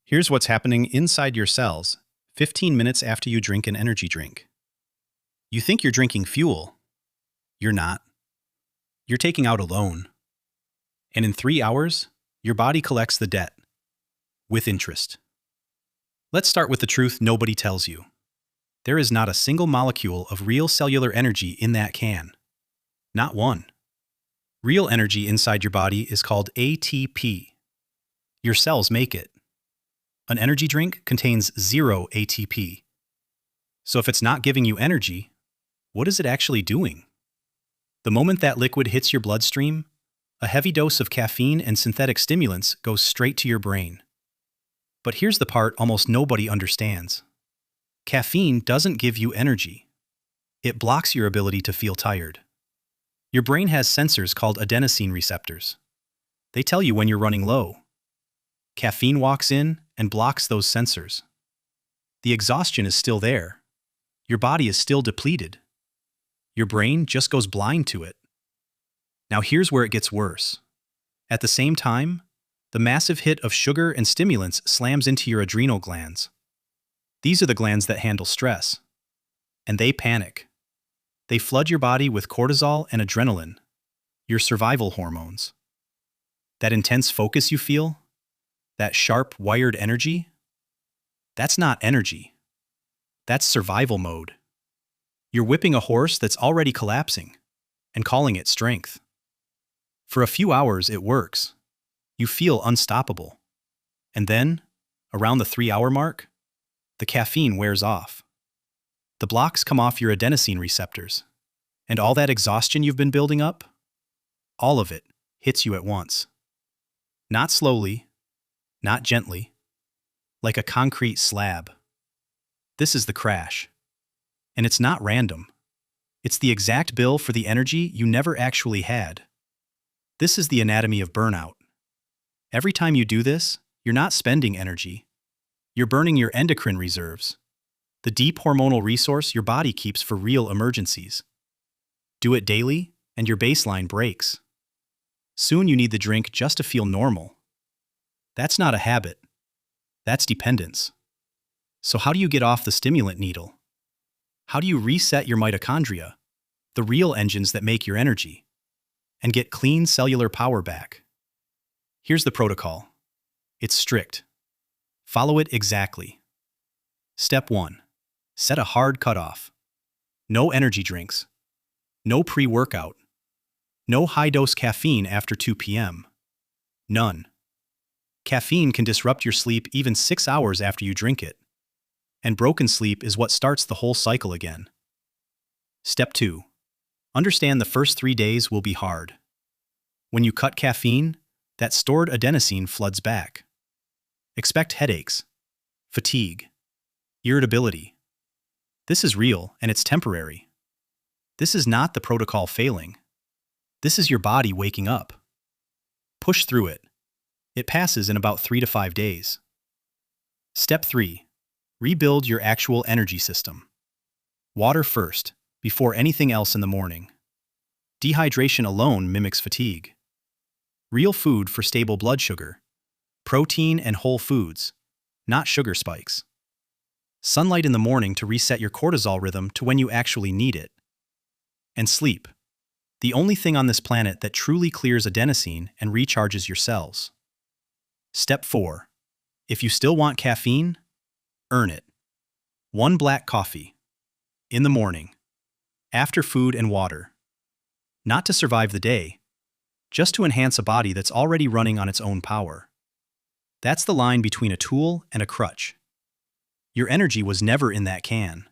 Here's what's happening inside your cells 15 minutes after you drink an energy drink. You think you're drinking fuel. You're not. You're taking out a loan. And in 3 hours, your body collects the debt. With interest. Let's start with the truth nobody tells you. There is not a single molecule of real cellular energy in that can. Not one. Real energy inside your body is called ATP. Your cells make it. An energy drink contains 0 ATP. So if it's not giving you energy, what is it actually doing? The moment that liquid hits your bloodstream, a heavy dose of caffeine and synthetic stimulants goes straight to your brain. But here's the part almost nobody understands. Caffeine doesn't give you energy. It blocks your ability to feel tired. Your brain has sensors called adenosine receptors. They tell you when you're running low. Caffeine walks in and blocks those sensors. The exhaustion is still there. Your body is still depleted. Your brain just goes blind to it. Now here's where it gets worse. At the same time, the massive hit of sugar and stimulants slams into your adrenal glands. These are the glands that handle stress. And they panic. They flood your body with cortisol and adrenaline, your survival hormones. That intense focus you feel, that sharp, wired energy, that's not energy. That's survival mode. You're whipping a horse that's already collapsing and calling it strength. For a few hours, it works. You feel unstoppable. And then, around the 3-hour mark, the caffeine wears off. The blocks come off your adenosine receptors, and all that exhaustion you've been building up, all of it hits you at once. Not slowly, not gently, like a concrete slab. This is the crash. And it's not random. It's the exact bill for the energy you never actually had. This is the anatomy of burnout. Every time you do this, you're not spending energy. You're burning your endocrine reserves, the deep hormonal resource your body keeps for real emergencies. Do it daily, and your baseline breaks. Soon you need the drink just to feel normal. That's not a habit. That's dependence. So how do you get off the stimulant needle? How do you reset your mitochondria, the real engines that make your energy, and get clean cellular power back? Here's the protocol. It's strict. Follow it exactly. Step 1. Set a hard cutoff. No energy drinks. No pre-workout. No high-dose caffeine after 2 p.m. None. Caffeine can disrupt your sleep even 6 hours after you drink it. And broken sleep is what starts the whole cycle again. Step 2. Understand the first 3 days will be hard. When you cut caffeine, that stored adenosine floods back. Expect headaches, fatigue, irritability. This is real and it's temporary. This is not the protocol failing. This is your body waking up. Push through it. It passes in about 3 to 5 days. Step 3. Rebuild your actual energy system. Water first, before anything else in the morning. Dehydration alone mimics fatigue. Real food for stable blood sugar. Protein and whole foods, not sugar spikes. Sunlight in the morning to reset your cortisol rhythm to when you actually need it. And sleep. The only thing on this planet that truly clears adenosine and recharges your cells. Step 4. If you still want caffeine, earn it. 1 black coffee. In the morning. After food and water. Not to survive the day, just to enhance a body that's already running on its own power. That's the line between a tool and a crutch. Your energy was never in that can.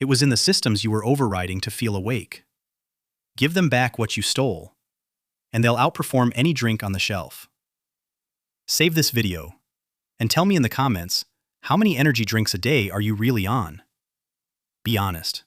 It was in the systems you were overriding to feel awake. Give them back what you stole, and they'll outperform any drink on the shelf. Save this video, and tell me in the comments, how many energy drinks a day are you really on? Be honest.